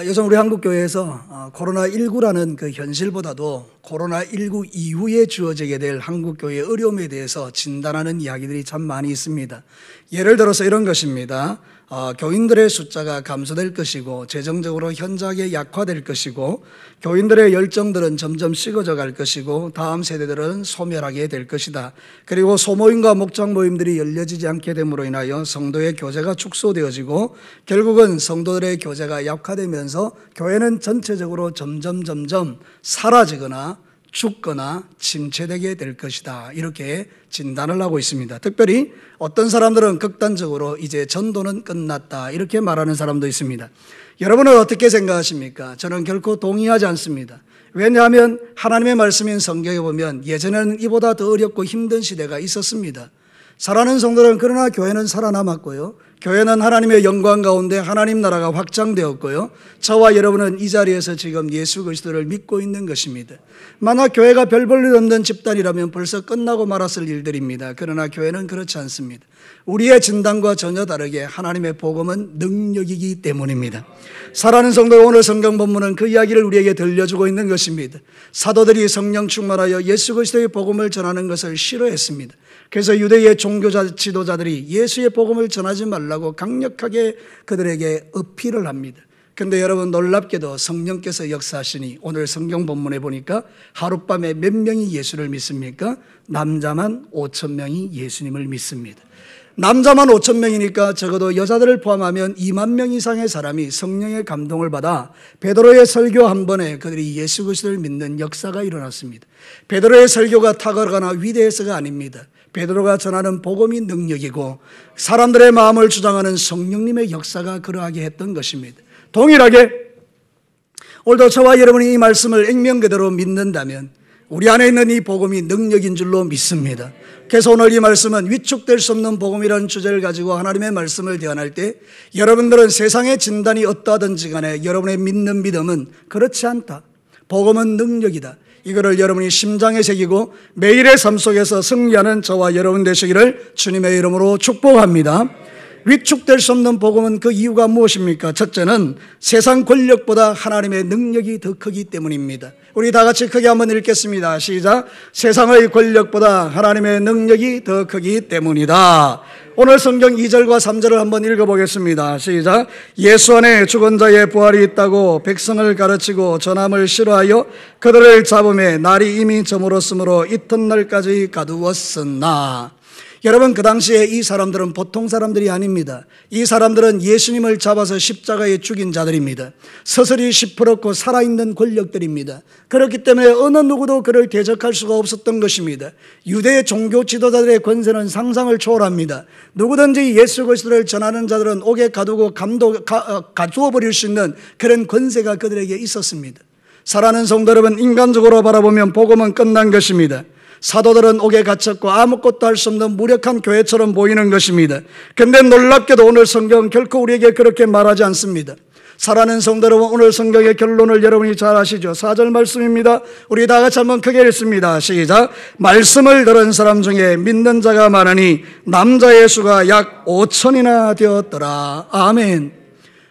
요즘 우리 한국교회에서 코로나19라는 그 현실보다도 코로나19 이후에 주어지게 될 한국교회의 어려움에 대해서 진단하는 이야기들이 참 많이 있습니다. 예를 들어서 이런 것입니다. 교인들의 숫자가 감소될 것이고 재정적으로 현저하게 약화될 것이고 교인들의 열정들은 점점 식어져 갈 것이고 다음 세대들은 소멸하게 될 것이다. 그리고 소모임과 목장 모임들이 열려지지 않게 됨으로 인하여 성도의 교제가 축소되어지고 결국은 성도들의 교제가 약화되면서 교회는 전체적으로 점점 사라지거나 죽거나 침체되게 될 것이다. 이렇게 진단을 하고 있습니다. 특별히 어떤 사람들은 극단적으로 이제 전도는 끝났다 이렇게 말하는 사람도 있습니다. 여러분은 어떻게 생각하십니까? 저는 결코 동의하지 않습니다. 왜냐하면 하나님의 말씀인 성경에 보면 예전에는 이보다 더 어렵고 힘든 시대가 있었습니다. 살아는 성도는 그러나 교회는 살아남았고요. 교회는 하나님의 영광 가운데 하나님 나라가 확장되었고요. 저와 여러분은 이 자리에서 지금 예수 그리스도를 믿고 있는 것입니다. 만약 교회가 별 볼 일 없는 집단이라면 벌써 끝나고 말았을 일들입니다. 그러나 교회는 그렇지 않습니다. 우리의 진단과 전혀 다르게 하나님의 복음은 능력이기 때문입니다. 사랑하는 성도, 오늘 성경 본문은 그 이야기를 우리에게 들려주고 있는 것입니다. 사도들이 성령 충만하여 예수 그리스도의 복음을 전하는 것을 싫어했습니다. 그래서 유대의 종교자 지도자들이 예수의 복음을 전하지 말라고 강력하게 그들에게 어필을 합니다. 그런데 여러분, 놀랍게도 성령께서 역사하시니 오늘 성경 본문에 보니까 하룻밤에 몇 명이 예수를 믿습니까? 남자만 5천 명이 예수님을 믿습니다. 남자만 5천 명이니까 적어도 여자들을 포함하면 2만 명 이상의 사람이 성령의 감동을 받아 베드로의 설교 한 번에 그들이 예수 그리스도를 믿는 역사가 일어났습니다. 베드로의 설교가 탁월하거나 위대해서가 아닙니다. 베드로가 전하는 복음이 능력이고 사람들의 마음을 주장하는 성령님의 역사가 그러하게 했던 것입니다. 동일하게 오늘도 저와 여러분이 이 말씀을 액면 그대로 믿는다면 우리 안에 있는 이 복음이 능력인 줄로 믿습니다. 그래서 오늘 이 말씀은 위축될 수 없는 복음이라는 주제를 가지고 하나님의 말씀을 대안할 때 여러분들은 세상의 진단이 어떠하든지 간에 여러분의 믿는 믿음은 그렇지 않다. 복음은 능력이다. 이거를 여러분이 심장에 새기고 매일의 삶 속에서 승리하는 저와 여러분 되시기를 주님의 이름으로 축복합니다. 위축될 수 없는 복음은 그 이유가 무엇입니까? 첫째는 세상 권력보다 하나님의 능력이 더 크기 때문입니다. 우리 다 같이 크게 한번 읽겠습니다. 시작. 세상의 권력보다 하나님의 능력이 더 크기 때문이다. 오늘 성경 2절과 3절을 한번 읽어보겠습니다. 시작. 예수 안에 죽은 자의 부활이 있다고 백성을 가르치고 전함을 싫어하여 그들을 잡음에 날이 이미 저물었으므로 이튿날까지 가두었으나. 여러분, 그 당시에 이 사람들은 보통 사람들이 아닙니다. 이 사람들은 예수님을 잡아서 십자가에 죽인 자들입니다. 서슬이 시퍼렇고 살아있는 권력들입니다. 그렇기 때문에 어느 누구도 그를 대적할 수가 없었던 것입니다. 유대의 종교 지도자들의 권세는 상상을 초월합니다. 누구든지 예수 그리스도를 전하는 자들은 옥에 가두고 가두어 버릴 수 있는 그런 권세가 그들에게 있었습니다. 사랑하는 성도 여러분, 인간적으로 바라보면 복음은 끝난 것입니다. 사도들은 옥에 갇혔고 아무것도 할 수 없는 무력한 교회처럼 보이는 것입니다. 그런데 놀랍게도 오늘 성경은 결코 우리에게 그렇게 말하지 않습니다. 사랑하는 성도 여러분, 오늘 성경의 결론을 여러분이 잘 아시죠? 4절 말씀입니다. 우리 다 같이 한번 크게 읽습니다. 시작. 말씀을 들은 사람 중에 믿는 자가 많으니 남자의 수가 약 5천이나 되었더라. 아멘.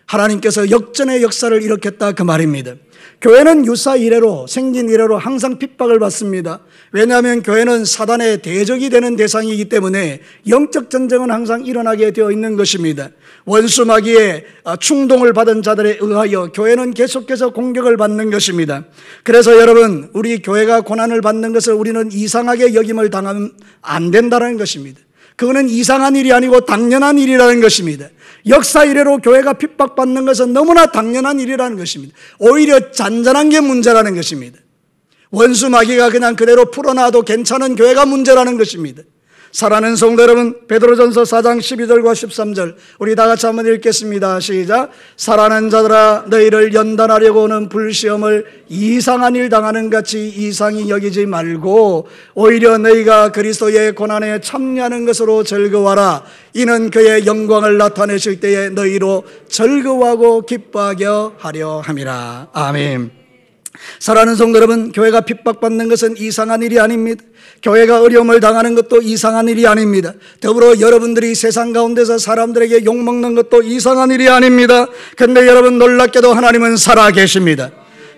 하나님께서 역전의 역사를 일으켰다 그 말입니다. 교회는 유사 이래로 생긴 이래로 항상 핍박을 받습니다. 왜냐하면 교회는 사단의 대적이 되는 대상이기 때문에 영적 전쟁은 항상 일어나게 되어 있는 것입니다. 원수 마귀의 충동을 받은 자들에 의하여 교회는 계속해서 공격을 받는 것입니다. 그래서 여러분, 우리 교회가 고난을 받는 것을 우리는 이상하게 여김을 당하면 안 된다는 것입니다. 그거는 이상한 일이 아니고 당연한 일이라는 것입니다. 역사 이래로 교회가 핍박받는 것은 너무나 당연한 일이라는 것입니다. 오히려 잔잔한 게 문제라는 것입니다. 원수 마귀가 그냥 그대로 풀어놔도 괜찮은 교회가 문제라는 것입니다. 사랑하는 성도 여러분, 베드로전서 4장 12절과 13절 우리 다 같이 한번 읽겠습니다. 시작. 사랑하는 자들아, 너희를 연단하려고 오는 불시험을 이상한 일 당하는 같이 이상히 여기지 말고 오히려 너희가 그리스도의 고난에 참여하는 것으로 즐거워하라. 이는 그의 영광을 나타내실 때에 너희로 즐거워하고 기뻐하게 하려 함이라. 아멘. 사랑하는 성도 여러분, 교회가 핍박받는 것은 이상한 일이 아닙니다. 교회가 어려움을 당하는 것도 이상한 일이 아닙니다. 더불어 여러분들이 세상 가운데서 사람들에게 욕먹는 것도 이상한 일이 아닙니다. 그런데 여러분, 놀랍게도 하나님은 살아계십니다.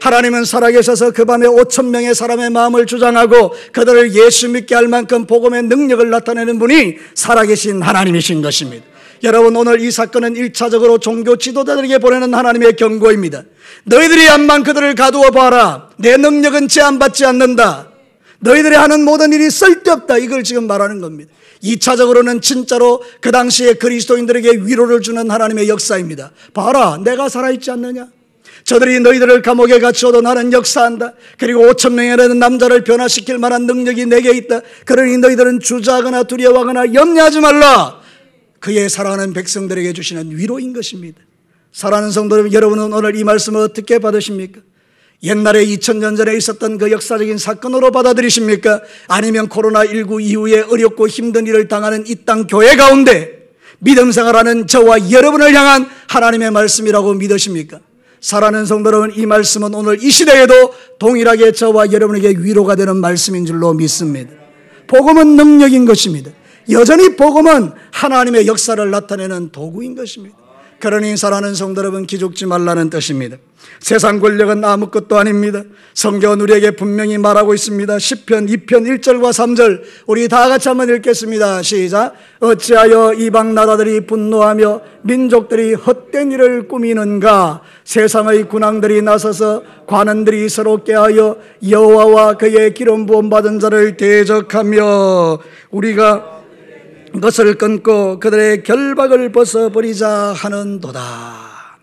하나님은 살아계셔서 그 밤에 5,000명의 사람의 마음을 주장하고 그들을 예수 믿게 할 만큼 복음의 능력을 나타내는 분이 살아계신 하나님이신 것입니다. 여러분, 오늘 이 사건은 1차적으로 종교 지도자들에게 보내는 하나님의 경고입니다. 너희들이 암만 그들을 가두어 봐라. 내 능력은 제한받지 않는다. 너희들이 하는 모든 일이 쓸데없다. 이걸 지금 말하는 겁니다. 2차적으로는 진짜로 그 당시에 그리스도인들에게 위로를 주는 하나님의 역사입니다. 봐라, 내가 살아있지 않느냐? 저들이 너희들을 감옥에 갇혀도 나는 역사한다. 그리고 5,000명이라는 남자를 변화시킬 만한 능력이 내게 있다. 그러니 너희들은 주저하거나 두려워하거나 염려하지 말라. 그의 사랑하는 백성들에게 주시는 위로인 것입니다. 사랑하는 성도 여러분은 오늘 이 말씀을 어떻게 받으십니까? 옛날에 2000년 전에 있었던 그 역사적인 사건으로 받아들이십니까? 아니면 코로나19 이후에 어렵고 힘든 일을 당하는 이 땅 교회 가운데 믿음 생활하는 저와 여러분을 향한 하나님의 말씀이라고 믿으십니까? 사랑하는 성도 여러분, 이 말씀은 오늘 이 시대에도 동일하게 저와 여러분에게 위로가 되는 말씀인 줄로 믿습니다. 복음은 능력인 것입니다. 여전히 복음은 하나님의 역사를 나타내는 도구인 것입니다. 그러니 사랑하는 성도 여러분, 기죽지 말라는 뜻입니다. 세상 권력은 아무것도 아닙니다. 성경은 우리에게 분명히 말하고 있습니다. 시편 2편 1절과 3절 우리 다 같이 한번 읽겠습니다. 시작. 어찌하여 이방 나라들이 분노하며 민족들이 헛된 일을 꾸미는가? 세상의 군왕들이 나서서 관원들이 서로 깨하여 여호와와 그의 기름 부음 받은 자를 대적하며 우리가 것을 끊고 그들의 결박을 벗어버리자 하는도다.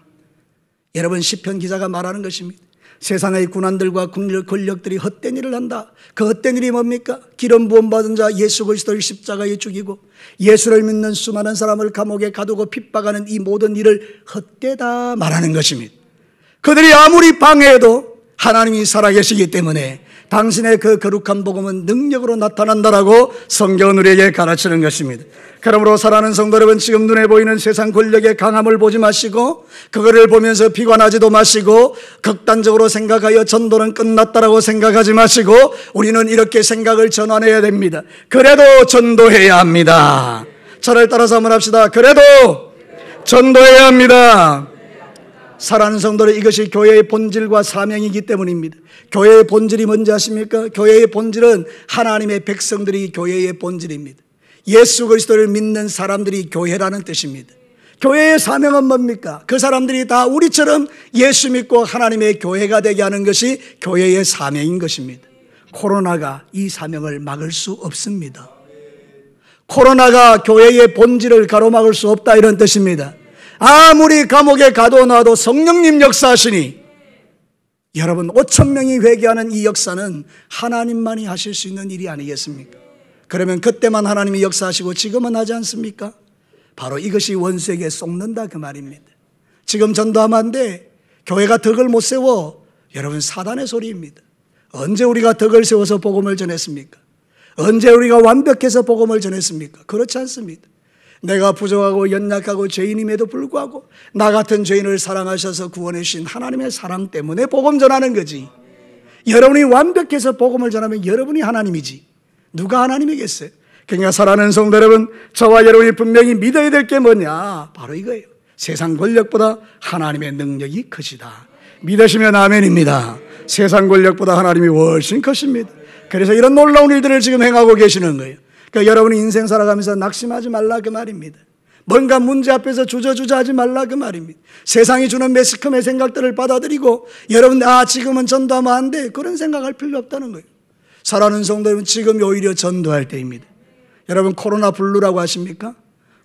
여러분, 시편 기자가 말하는 것입니다. 세상의 군왕들과 권력들이 헛된 일을 한다. 그 헛된 일이 뭡니까? 기름 부음 받은 자 예수 그리스도를 십자가에 죽이고 예수를 믿는 수많은 사람을 감옥에 가두고 핍박하는 이 모든 일을 헛되다 말하는 것입니다. 그들이 아무리 방해해도 하나님이 살아계시기 때문에 당신의 그 거룩한 복음은 능력으로 나타난다라고 성경은 우리에게 가르치는 것입니다. 그러므로 사랑하는 성도 여러분, 지금 눈에 보이는 세상 권력의 강함을 보지 마시고 그거를 보면서 비관하지도 마시고 극단적으로 생각하여 전도는 끝났다라고 생각하지 마시고 우리는 이렇게 생각을 전환해야 됩니다. 그래도 전도해야 합니다. 저를 따라서 한번 합시다. 그래도 전도해야 합니다. 사랑하는 성도들, 이것이 교회의 본질과 사명이기 때문입니다. 교회의 본질이 뭔지 아십니까? 교회의 본질은 하나님의 백성들이 교회의 본질입니다. 예수 그리스도를 믿는 사람들이 교회라는 뜻입니다. 교회의 사명은 뭡니까? 그 사람들이 다 우리처럼 예수 믿고 하나님의 교회가 되게 하는 것이 교회의 사명인 것입니다. 코로나가 이 사명을 막을 수 없습니다. 코로나가 교회의 본질을 가로막을 수 없다, 이런 뜻입니다. 아무리 감옥에 가둬놔도 성령님 역사하시니 여러분, 5,000명이 회개하는 이 역사는 하나님만이 하실 수 있는 일이 아니겠습니까? 그러면 그때만 하나님이 역사하시고 지금은 하지 않습니까? 바로 이것이 원수에게 속는다 그 말입니다. 지금 전도하면 안 돼. 교회가 덕을 못 세워. 여러분, 사단의 소리입니다. 언제 우리가 덕을 세워서 복음을 전했습니까? 언제 우리가 완벽해서 복음을 전했습니까? 그렇지 않습니다. 내가 부족하고 연약하고 죄인임에도 불구하고 나 같은 죄인을 사랑하셔서 구원해 주신 하나님의 사랑 때문에 복음 전하는 거지. 여러분이 완벽해서 복음을 전하면 여러분이 하나님이지 누가 하나님이겠어요? 그러니까 사랑하는 성도 여러분, 저와 여러분이 분명히 믿어야 될 게 뭐냐? 바로 이거예요. 세상 권력보다 하나님의 능력이 크시다. 믿으시면 아멘입니다. 세상 권력보다 하나님이 훨씬 크십니다. 그래서 이런 놀라운 일들을 지금 행하고 계시는 거예요. 그러니까 여러분이 인생 살아가면서 낙심하지 말라 그 말입니다. 뭔가 문제 앞에서 주저주저하지 말라 그 말입니다. 세상이 주는 매스컴의 생각들을 받아들이고 여러분, 지금은 전도하면 안 돼, 그런 생각할 필요 없다는 거예요. 사랑하는 성도 여러분, 지금이 오히려 전도할 때입니다. 여러분, 코로나 블루라고 하십니까?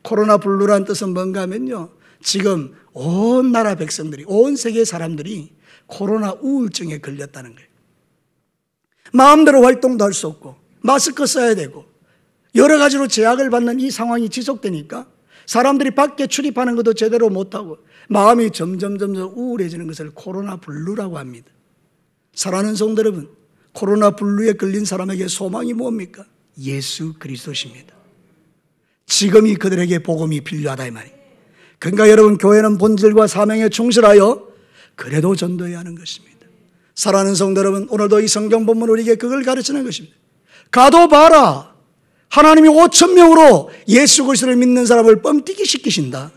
코로나 블루라는 뜻은 뭔가 하면요, 지금 온 나라 백성들이, 온 세계 사람들이 코로나 우울증에 걸렸다는 거예요. 마음대로 활동도 할 수 없고 마스크 써야 되고 여러 가지로 제약을 받는 이 상황이 지속되니까 사람들이 밖에 출입하는 것도 제대로 못하고 마음이 점점 우울해지는 것을 코로나 블루라고 합니다. 사랑하는 성도 여러분, 코로나 블루에 걸린 사람에게 소망이 뭡니까? 예수 그리스도십니다. 지금이 그들에게 복음이 필요하다 이 말이에요. 그러니까 여러분, 교회는 본질과 사명에 충실하여 그래도 전도해야 하는 것입니다. 사랑하는 성도 여러분, 오늘도 이 성경 본문 우리에게 그걸 가르치는 것입니다. 가도 봐라, 하나님이 5,000명으로 예수 그리스도를 믿는 사람을 뻥튀기 시키신다.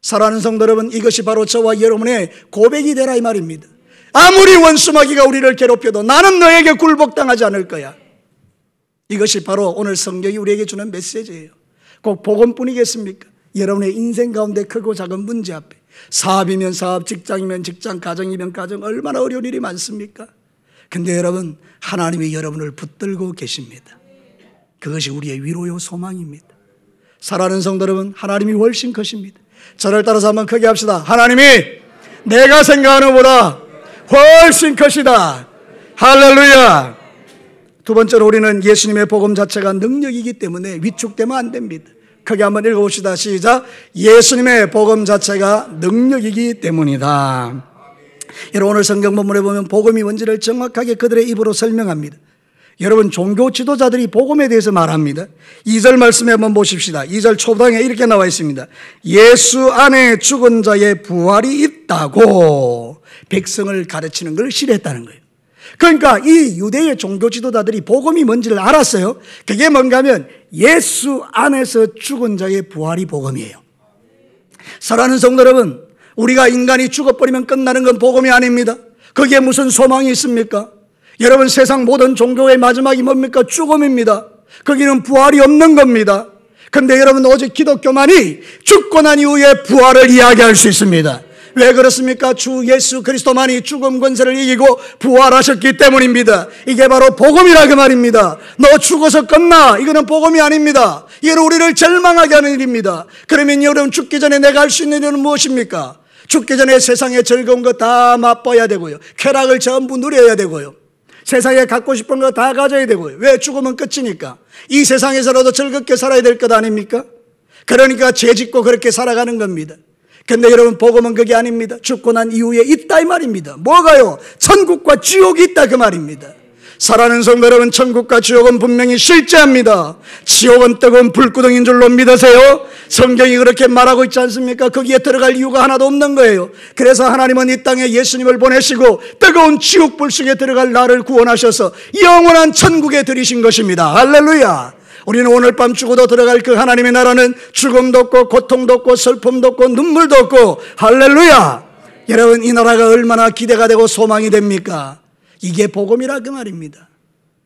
사랑하는 성도 여러분, 이것이 바로 저와 여러분의 고백이 되라 이 말입니다. 아무리 원수마귀가 우리를 괴롭혀도 나는 너에게 굴복당하지 않을 거야. 이것이 바로 오늘 성경이 우리에게 주는 메시지예요. 꼭 복음뿐이겠습니까? 여러분의 인생 가운데 크고 작은 문제 앞에, 사업이면 사업, 직장이면 직장, 가정이면 가정, 얼마나 어려운 일이 많습니까? 근데 여러분, 하나님이 여러분을 붙들고 계십니다. 그것이 우리의 위로요 소망입니다. 사랑하는 성도 여러분, 하나님이 훨씬 크십니다. 저를 따라서 한번 크게 합시다. 하나님이 내가 생각하는 것보다 훨씬 크시다. 할렐루야. 두 번째로 우리는 예수님의 복음 자체가 능력이기 때문에 위축되면 안 됩니다. 크게 한번 읽어봅시다. 시작. 예수님의 복음 자체가 능력이기 때문이다. 여러분, 오늘 성경 본문에 보면 복음이 뭔지를 정확하게 그들의 입으로 설명합니다. 여러분, 종교 지도자들이 복음에 대해서 말합니다. 2절 말씀에 한번 보십시다. 2절 초부당에 이렇게 나와 있습니다. 예수 안에 죽은 자의 부활이 있다고 백성을 가르치는 걸 싫어했다는 거예요. 그러니까 이 유대의 종교 지도자들이 복음이 뭔지를 알았어요. 그게 뭔가 하면 예수 안에서 죽은 자의 부활이 복음이에요. 사랑하는 성도 여러분, 우리가 인간이 죽어버리면 끝나는 건 복음이 아닙니다. 거기에 무슨 소망이 있습니까? 여러분, 세상 모든 종교의 마지막이 뭡니까? 죽음입니다. 거기는 부활이 없는 겁니다. 그런데 여러분, 오직 기독교만이 죽고 난 이후에 부활을 이야기할 수 있습니다. 왜 그렇습니까? 주 예수 그리스도만이 죽음 권세를 이기고 부활하셨기 때문입니다. 이게 바로 복음이라 그 말입니다. 너 죽어서 끝나, 이거는 복음이 아닙니다. 이건 우리를 절망하게 하는 일입니다. 그러면 여러분, 죽기 전에 내가 할 수 있는 일은 무엇입니까? 죽기 전에 세상의 즐거운 거 다 맛봐야 되고요, 쾌락을 전부 누려야 되고요, 세상에 갖고 싶은 거 다 가져야 되고요. 왜? 죽으면 끝이니까. 이 세상에서라도 즐겁게 살아야 될 것 아닙니까? 그러니까 죄 짓고 그렇게 살아가는 겁니다. 근데 여러분, 복음은 그게 아닙니다. 죽고 난 이후에 있다 이 말입니다. 뭐가요? 천국과 지옥이 있다 그 말입니다. 사랑하는 성도 여러분, 천국과 지옥은 분명히 실제합니다. 지옥은 뜨거운 불구덩인 줄로 믿으세요? 성경이 그렇게 말하고 있지 않습니까? 거기에 들어갈 이유가 하나도 없는 거예요. 그래서 하나님은 이 땅에 예수님을 보내시고 뜨거운 지옥 불 속에 들어갈 나를 구원하셔서 영원한 천국에 들이신 것입니다. 할렐루야. 우리는 오늘 밤 죽어도 들어갈 그 하나님의 나라는 죽음도 없고 고통도 없고 슬픔도 없고 눈물도 없고, 할렐루야. 여러분, 이 나라가 얼마나 기대가 되고 소망이 됩니까? 이게 복음이라 그 말입니다.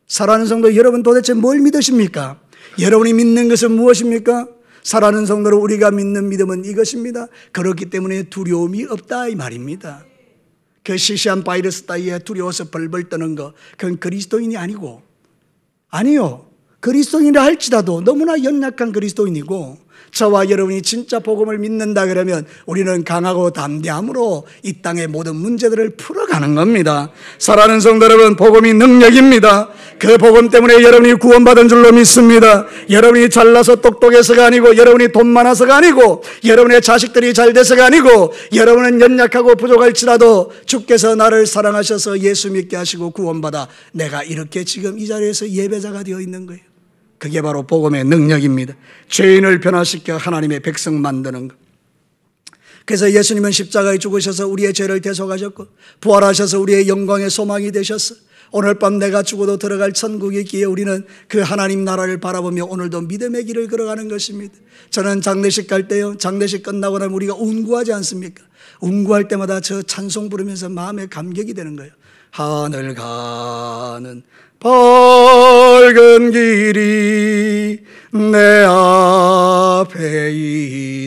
사랑하는 성도 여러분, 도대체 뭘 믿으십니까? 여러분이 믿는 것은 무엇입니까? 사랑하는 성도로 우리가 믿는 믿음은 이것입니다. 그렇기 때문에 두려움이 없다 이 말입니다. 그 시시한 바이러스 따위에 두려워서 벌벌 떠는 거, 그건 그리스도인이 아니고, 아니요, 그리스도인이라 할지라도 너무나 연약한 그리스도인이고, 저와 여러분이 진짜 복음을 믿는다 그러면 우리는 강하고 담대함으로 이 땅의 모든 문제들을 풀어가는 겁니다. 사랑하는 성도 여러분, 복음이 능력입니다. 그 복음 때문에 여러분이 구원받은 줄로 믿습니다. 여러분이 잘나서 똑똑해서가 아니고, 여러분이 돈 많아서가 아니고, 여러분의 자식들이 잘 돼서가 아니고, 여러분은 연약하고 부족할지라도 주께서 나를 사랑하셔서 예수 믿게 하시고 구원받아 내가 이렇게 지금 이 자리에서 예배자가 되어 있는 거예요. 그게 바로 복음의 능력입니다. 죄인을 변화시켜 하나님의 백성 만드는 것. 그래서 예수님은 십자가에 죽으셔서 우리의 죄를 대속하셨고, 부활하셔서 우리의 영광의 소망이 되셨어. 오늘 밤 내가 죽어도 들어갈 천국에 있기에 우리는 그 하나님 나라를 바라보며 오늘도 믿음의 길을 걸어가는 것입니다. 저는 장례식 갈 때요, 장례식 끝나고 나면 우리가 운구하지 않습니까? 운구할 때마다 저 찬송 부르면서 마음에 감격이 되는 거예요. 하늘 가는 밝은 길이 내 앞에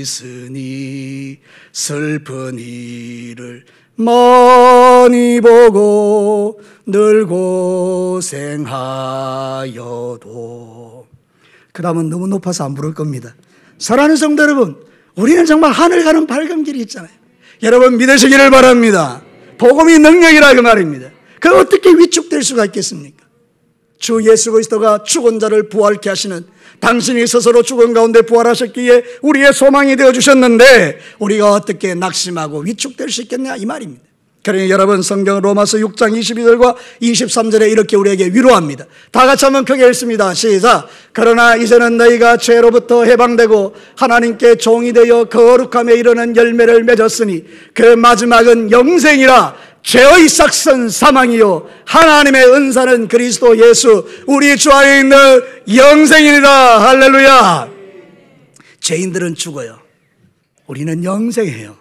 있으니 슬픈 일을 많이 보고 늘 고생하여도, 그 다음은 너무 높아서 안 부를 겁니다. 사랑하는 성도 여러분, 우리는 정말 하늘 가는 밝은 길이 있잖아요. 여러분 믿으시기를 바랍니다. 복음이 능력이라 그 말입니다. 그 어떻게 위축될 수가 있겠습니까? 주 예수 그리스도가 죽은 자를 부활케 하시는, 당신이 스스로 죽은 가운데 부활하셨기에 우리의 소망이 되어주셨는데 우리가 어떻게 낙심하고 위축될 수 있겠냐 이 말입니다. 그러니 여러분, 성경 로마서 6장 22절과 23절에 이렇게 우리에게 위로합니다. 다 같이 한번 크게 읽습니다. 시작. 그러나 이제는 너희가 죄로부터 해방되고 하나님께 종이 되어 거룩함에 이르는 열매를 맺었으니 그 마지막은 영생이라. 죄의 삭선 사망이요 하나님의 은사는 그리스도 예수 우리 주 안에 있는 영생이니라. 할렐루야. 죄인들은 죽어요. 우리는 영생해요.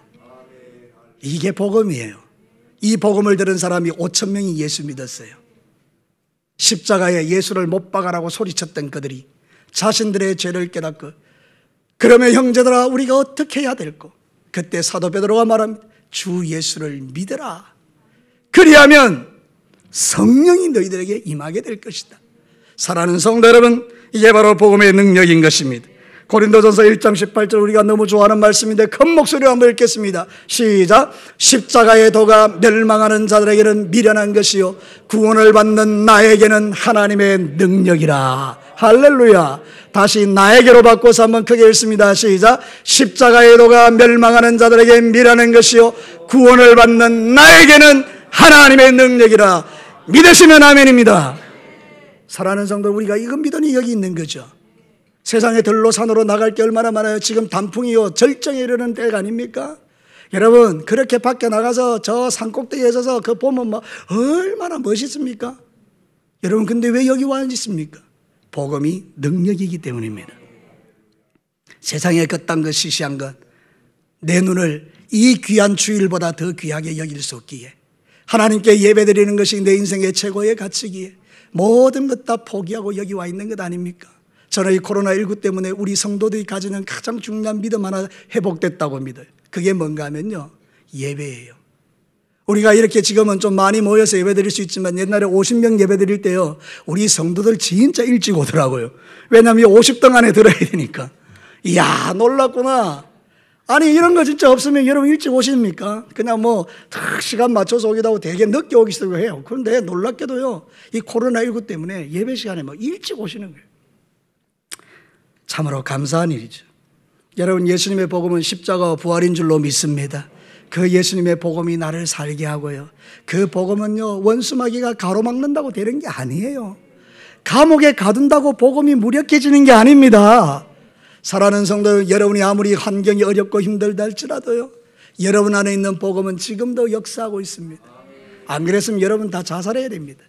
이게 복음이에요. 이 복음을 들은 사람이 5천 명이 예수 믿었어요. 십자가에 예수를 못 박아라고 소리쳤던 그들이 자신들의 죄를 깨닫고, 그러면 형제들아 우리가 어떻게 해야 될까? 그때 사도 베드로가 말합니다. 주 예수를 믿으라. 그리하면 성령이 너희들에게 임하게 될 것이다. 사랑하는 성도 여러분, 이게 바로 복음의 능력인 것입니다. 고린도전서 1장 18절 우리가 너무 좋아하는 말씀인데 큰 목소리로 한번 읽겠습니다. 시작. 십자가의 도가 멸망하는 자들에게는 미련한 것이요 구원을 받는 나에게는 하나님의 능력이라. 할렐루야. 다시 나에게로 바꿔서 한번 크게 읽습니다. 시작. 십자가의 도가 멸망하는 자들에게 미련한 것이요 구원을 받는 나에게는 하나님의 능력이라. 믿으시면 아멘입니다. 사랑하는 성도, 우리가 이거 믿으니 여기 있는 거죠. 세상에 들로 산으로 나갈 게 얼마나 많아요. 지금 단풍이요 절정에 이르는 때가 아닙니까? 여러분, 그렇게 밖에 나가서 저 산꼭대기에 서서 그 보면 뭐 얼마나 멋있습니까? 여러분, 근데 왜 여기 와 있습니까? 복음이 능력이기 때문입니다. 세상에 그딴 것 시시한 것, 내 눈을 이 귀한 주일보다 더 귀하게 여길 수 없기에, 하나님께 예배드리는 것이 내 인생의 최고의 가치기에 모든 것 다 포기하고 여기 와 있는 것 아닙니까? 저는 이 코로나19 때문에 우리 성도들이 가지는 가장 중요한 믿음 하나 회복됐다고 믿어요. 그게 뭔가 하면요, 예배예요. 우리가 이렇게 지금은 좀 많이 모여서 예배드릴 수 있지만 옛날에 50명 예배드릴 때요, 우리 성도들 진짜 일찍 오더라고요. 왜냐하면 50등 안에 들어야 되니까. 이야, 놀랐구나. 아니, 이런 거 진짜 없으면 여러분 일찍 오십니까? 그냥 뭐 시간 맞춰서 오기도 하고 되게 늦게 오기도 해요. 그런데 놀랍게도요, 이 코로나19 때문에 예배 시간에 뭐 일찍 오시는 거예요. 참으로 감사한 일이죠. 여러분, 예수님의 복음은 십자가와 부활인 줄로 믿습니다. 그 예수님의 복음이 나를 살게 하고요, 그 복음은요 원수마귀가 가로막는다고 되는 게 아니에요. 감옥에 가둔다고 복음이 무력해지는 게 아닙니다. 사랑하는 성도, 여러분이 아무리 환경이 어렵고 힘들다 할지라도요, 여러분 안에 있는 복음은 지금도 역사하고 있습니다. 안 그랬으면 여러분 다 자살해야 됩니다.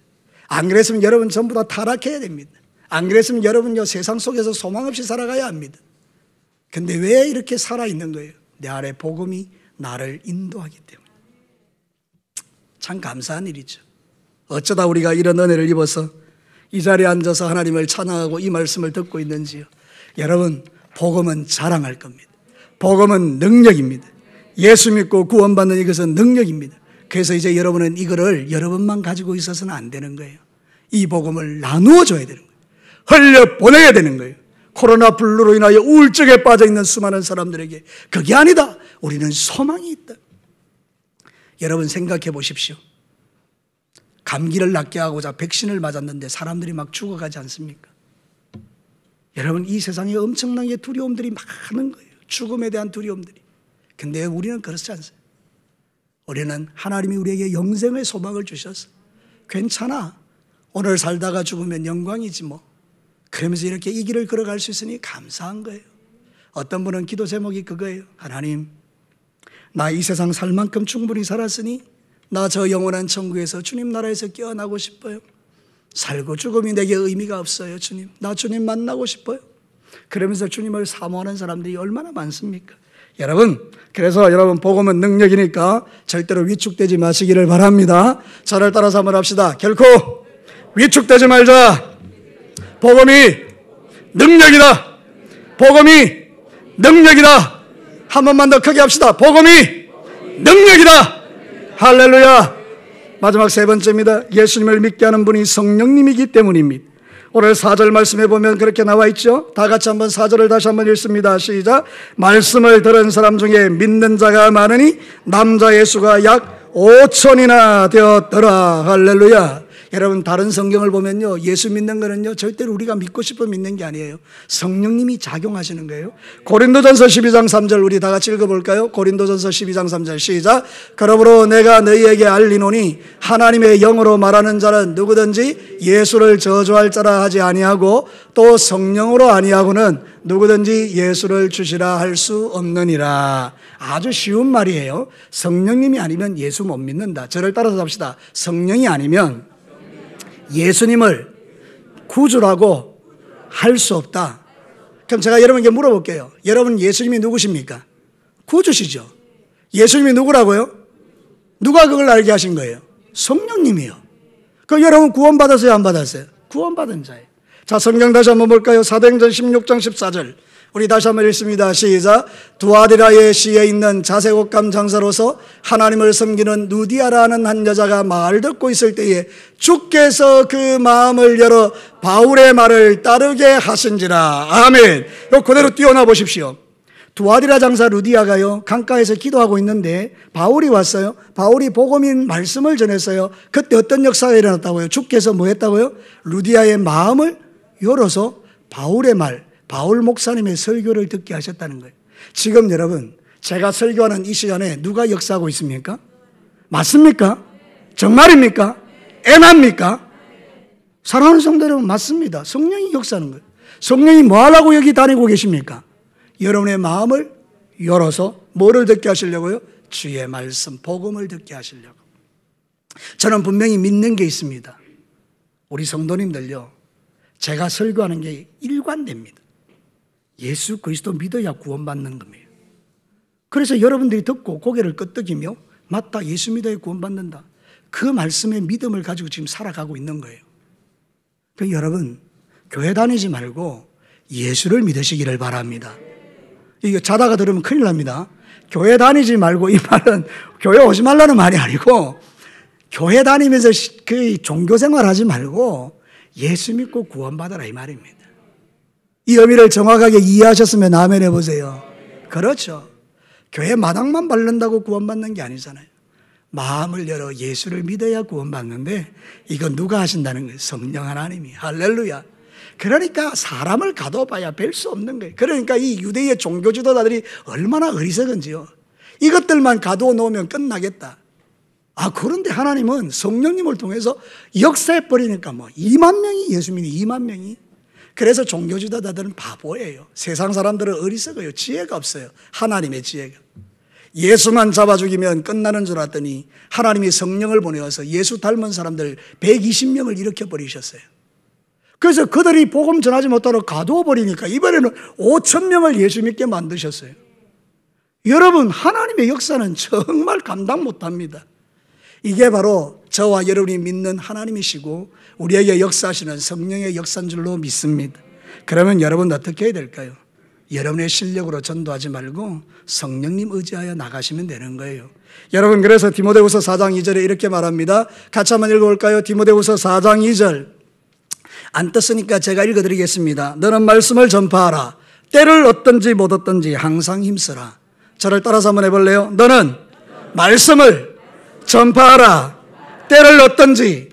안 그랬으면 여러분 전부 다 타락해야 됩니다. 안 그랬으면 여러분요 세상 속에서 소망 없이 살아가야 합니다. 근데 왜 이렇게 살아있는 거예요? 내 안에 복음이 나를 인도하기 때문에. 참 감사한 일이죠. 어쩌다 우리가 이런 은혜를 입어서 이 자리에 앉아서 하나님을 찬양하고 이 말씀을 듣고 있는지요. 여러분, 복음은 자랑할 겁니다. 복음은 능력입니다. 예수 믿고 구원받는 이것은 능력입니다. 그래서 이제 여러분은 이거를 여러분만 가지고 있어서는 안 되는 거예요. 이 복음을 나누어 줘야 되는 거예요. 흘려 보내야 되는 거예요. 코로나 블루로 인하여 우울증에 빠져있는 수많은 사람들에게 그게 아니다, 우리는 소망이 있다. 여러분 생각해 보십시오. 감기를 낫게 하고자 백신을 맞았는데 사람들이 막 죽어가지 않습니까? 여러분, 이 세상에 엄청나게 두려움들이 많은 거예요. 죽음에 대한 두려움들이. 근데 우리는 그렇지 않습니다. 우리는 하나님이 우리에게 영생의 소망을 주셔서 괜찮아, 오늘 살다가 죽으면 영광이지 뭐, 그러면서 이렇게 이 길을 걸어갈 수 있으니 감사한 거예요. 어떤 분은 기도 제목이 그거예요. 하나님, 나 이 세상 살 만큼 충분히 살았으니 나 저 영원한 천국에서 주님 나라에서 깨어나고 싶어요. 살고 죽음이 내게 의미가 없어요. 주님, 나 주님 만나고 싶어요. 그러면서 주님을 사모하는 사람들이 얼마나 많습니까? 여러분, 그래서 여러분, 복음은 능력이니까 절대로 위축되지 마시기를 바랍니다. 저를 따라서 한번 합시다. 결코 위축되지 말자. 복음이 능력이다. 복음이 능력이다. 한 번만 더 크게 합시다. 복음이 능력이다. 할렐루야. 마지막 세 번째입니다. 예수님을 믿게 하는 분이 성령님이기 때문입니다. 오늘 4절 말씀해 보면 그렇게 나와 있죠. 다 같이 한번 4절을 다시 한번 읽습니다. 시작. 말씀을 들은 사람 중에 믿는 자가 많으니 남자의 수가 약 5천이나 되었더라. 할렐루야. 여러분 다른 성경을 보면요, 예수 믿는 거는요 절대로 우리가 믿고 싶어 믿는 게 아니에요. 성령님이 작용하시는 거예요. 고린도전서 12장 3절 우리 다 같이 읽어볼까요? 고린도전서 12장 3절 시작. 그러므로 내가 너희에게 알리노니 하나님의 영으로 말하는 자는 누구든지 예수를 저주할 자라 하지 아니하고 또 성령으로 아니하고는 누구든지 예수를 주시라 할 수 없느니라. 아주 쉬운 말이에요. 성령님이 아니면 예수 못 믿는다. 저를 따라서 합시다. 성령이 아니면 예수님을 구주라고 할 수 없다. 그럼 제가 여러분께 물어볼게요. 여러분 예수님이 누구십니까? 구주시죠. 예수님이 누구라고요? 누가 그걸 알게 하신 거예요? 성령님이요. 그럼 여러분 구원받았어요? 안 받았어요? 구원받은 자예요. 자, 성경 다시 한번 볼까요? 사도행전 16장 14절 우리 다시 한번 읽습니다. 시작. 두아디라의 시에 있는 자색옷감 장사로서 하나님을 섬기는 누디아라는 한 여자가 말 듣고 있을 때에 주께서 그 마음을 열어 바울의 말을 따르게 하신지라. 아멘. 요 그대로 뛰어나 보십시오. 두아디라 장사 루디아가요 강가에서 기도하고 있는데 바울이 왔어요. 바울이 복음인 말씀을 전했어요. 그때 어떤 역사가 일어났다고요? 주께서 뭐 했다고요? 루디아의 마음을 열어서 바울의 말, 바울 목사님의 설교를 듣게 하셨다는 거예요. 지금 여러분 제가 설교하는 이 시간에 누가 역사하고 있습니까? 맞습니까? 정말입니까? 애납니까? 사랑하는 성도 여러분, 맞습니다. 성령이 역사하는 거예요. 성령이 뭐 하려고 여기 다니고 계십니까? 여러분의 마음을 열어서 뭐를 듣게 하시려고요? 주의 말씀, 복음을 듣게 하시려고. 저는 분명히 믿는 게 있습니다. 우리 성도님들요, 제가 설교하는 게 일관됩니다. 예수 그리스도 믿어야 구원받는 겁니다. 그래서 여러분들이 듣고 고개를 끄덕이며 맞다, 예수 믿어야 구원받는다, 그 말씀의 믿음을 가지고 지금 살아가고 있는 거예요. 그러니까 여러분 교회 다니지 말고 예수를 믿으시기를 바랍니다. 이거 자다가 들으면 큰일 납니다. 교회 다니지 말고, 이 말은 교회 오지 말라는 말이 아니고 교회 다니면서 그 종교생활 하지 말고 예수 믿고 구원받아라 이 말입니다. 이 의미를 정확하게 이해하셨으면 아멘 해보세요. 그렇죠. 교회 마당만 바른다고 구원받는 게 아니잖아요. 마음을 열어 예수를 믿어야 구원받는데 이건 누가 하신다는 거예요? 성령 하나님이. 할렐루야. 그러니까 사람을 가둬봐야 뵐 수 없는 거예요. 그러니까 이 유대의 종교 지도자들이 얼마나 어리석은지요. 이것들만 가두어 놓으면 끝나겠다. 그런데 하나님은 성령님을 통해서 역사해버리니까 2만 명이 예수 믿는 2만 명이. 그래서 종교 지도자들은 바보예요. 세상 사람들은 어리석어요. 지혜가 없어요. 하나님의 지혜가. 예수만 잡아 죽이면 끝나는 줄 알았더니 하나님이 성령을 보내어서 예수 닮은 사람들 120명을 일으켜버리셨어요. 그래서 그들이 복음 전하지 못하러 가두어 버리니까 이번에는 5,000명을 예수 믿게 만드셨어요. 여러분, 하나님의 역사는 정말 감당 못합니다. 이게 바로 저와 여러분이 믿는 하나님이시고 우리에게 역사하시는 성령의 역사인 줄로 믿습니다. 그러면 여러분 어떻게 해야 될까요? 여러분의 실력으로 전도하지 말고 성령님 의지하여 나가시면 되는 거예요. 여러분, 그래서 디모데후서 4장 2절에 이렇게 말합니다. 같이 한번 읽어볼까요? 디모데후서 4장 2절. 안 떴으니까 제가 읽어드리겠습니다. 너는 말씀을 전파하라. 때를 얻든지 못 얻든지 항상 힘쓰라. 저를 따라서 한번 해볼래요? 너는 말씀을 전파하라. 때를 얻든지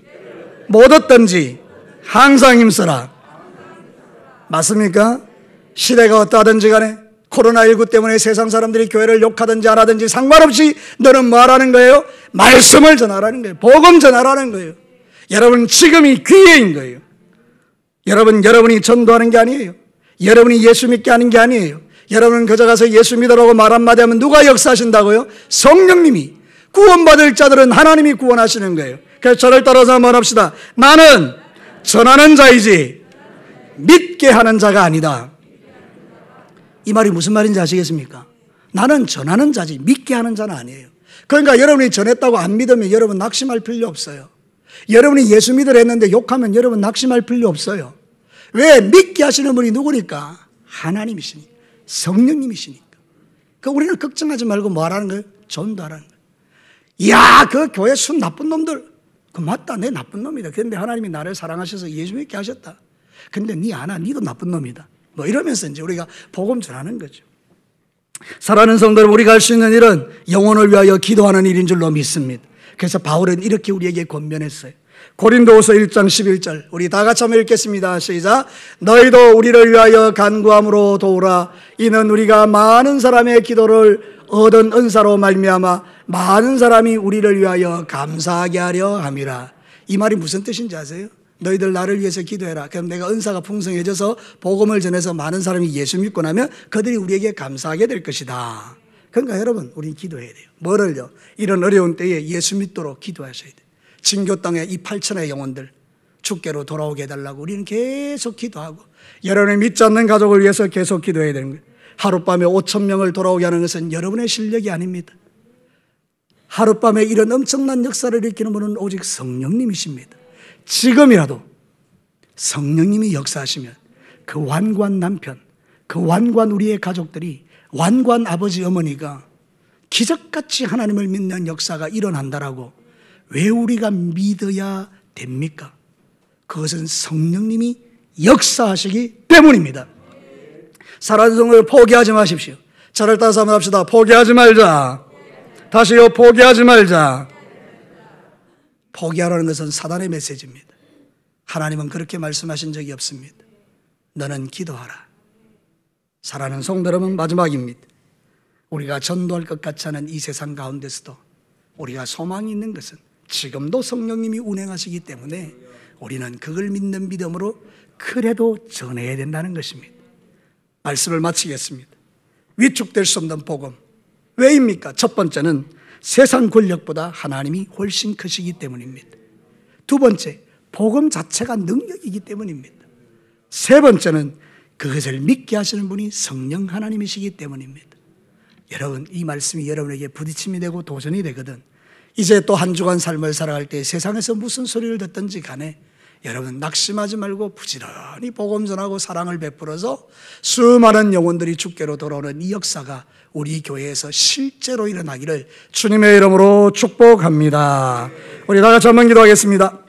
못 얻든지 항상 힘쓰라. 맞습니까? 시대가 어떠하든지 간에 코로나19 때문에 세상 사람들이 교회를 욕하든지 안 하든지 상관없이 너는 뭐 하라는 거예요? 말씀을 전하라는 거예요. 복음 전하라는 거예요. 여러분, 지금이 기회인 거예요. 여러분이 전도하는 게 아니에요. 여러분이 예수 믿게 하는 게 아니에요. 여러분은 그저 가서 예수 믿으라고 말 한마디 하면 누가 역사하신다고요? 성령님이. 구원받을 자들은 하나님이 구원하시는 거예요. 그래서 저를 따라서 한번 합시다. 나는 전하는 자이지 믿게 하는 자가 아니다. 이 말이 무슨 말인지 아시겠습니까? 나는 전하는 자지 믿게 하는 자는 아니에요. 그러니까 여러분이 전했다고 안 믿으면 여러분 낙심할 필요 없어요. 여러분이 예수 믿으려 했는데 욕하면 여러분 낙심할 필요 없어요. 왜? 믿게 하시는 분이 누구니까? 하나님이시니까. 성령님이시니까. 그러니까 우리는 걱정하지 말고 뭐 하라는 거예요? 전도하라는 거예요. 이야, 그 교회 순 나쁜 놈들. 그 맞다, 내 나쁜 놈이다. 그런데 하나님이 나를 사랑하셔서 예수 믿게 하셨다. 근데 니 아나, 니도 나쁜 놈이다. 뭐 이러면서 이제 우리가 복음 전하는 거죠. 사랑하는 성도들, 우리가 할 수 있는 일은 영혼을 위하여 기도하는 일인 줄로 믿습니다. 그래서 바울은 이렇게 우리에게 권면했어요. 고린도후서 1장 11절 우리 다 같이 한번 읽겠습니다. 시작. 너희도 우리를 위하여 간구함으로 도우라. 이는 우리가 많은 사람의 기도를 얻은 은사로 말미암아 많은 사람이 우리를 위하여 감사하게 하려 함이라. 이 말이 무슨 뜻인지 아세요? 너희들 나를 위해서 기도해라. 그럼 내가 은사가 풍성해져서 복음을 전해서 많은 사람이 예수 믿고 나면 그들이 우리에게 감사하게 될 것이다. 그러니까 여러분, 우리는 기도해야 돼요. 뭐를요? 이런 어려운 때에 예수 믿도록 기도하셔야 돼요. 진교 땅에 이 8천의 영혼들 주께로 돌아오게 해달라고 우리는 계속 기도하고, 여러분의 믿지 않는 가족을 위해서 계속 기도해야 되는 거예요. 하룻밤에 5천 명을 돌아오게 하는 것은 여러분의 실력이 아닙니다. 하룻밤에 이런 엄청난 역사를 일으키는 분은 오직 성령님이십니다. 지금이라도 성령님이 역사하시면 그 완고한 남편, 그 완고한 우리의 가족들이, 완고한 아버지 어머니가 기적같이 하나님을 믿는 역사가 일어난다라고 왜 우리가 믿어야 됩니까? 그것은 성령님이 역사하시기 때문입니다. 사랑하는 성도들, 포기하지 마십시오. 저를 따라서 한번 합시다. 포기하지 말자. 다시요, 포기하지 말자. 포기하라는 것은 사단의 메시지입니다. 하나님은 그렇게 말씀하신 적이 없습니다. 너는 기도하라. 사랑하는 성도 여러분, 마지막입니다. 우리가 전도할 것 같지 않은 이 세상 가운데서도 우리가 소망이 있는 것은 지금도 성령님이 운행하시기 때문에 우리는 그걸 믿는 믿음으로 그래도 전해야 된다는 것입니다. 말씀을 마치겠습니다. 위축될 수 없는 복음. 왜입니까? 첫 번째는 세상 권력보다 하나님이 훨씬 크시기 때문입니다. 두 번째, 복음 자체가 능력이기 때문입니다. 세 번째는 그것을 믿게 하시는 분이 성령 하나님이시기 때문입니다. 여러분, 이 말씀이 여러분에게 부딪힘이 되고 도전이 되거든. 이제 또 한 주간 삶을 살아갈 때 세상에서 무슨 소리를 듣든지 간에 여러분 낙심하지 말고 부지런히 복음 전하고 사랑을 베풀어서 수많은 영혼들이 주께로 돌아오는 이 역사가 우리 교회에서 실제로 일어나기를 주님의 이름으로 축복합니다. 우리 다 같이 한번 기도하겠습니다.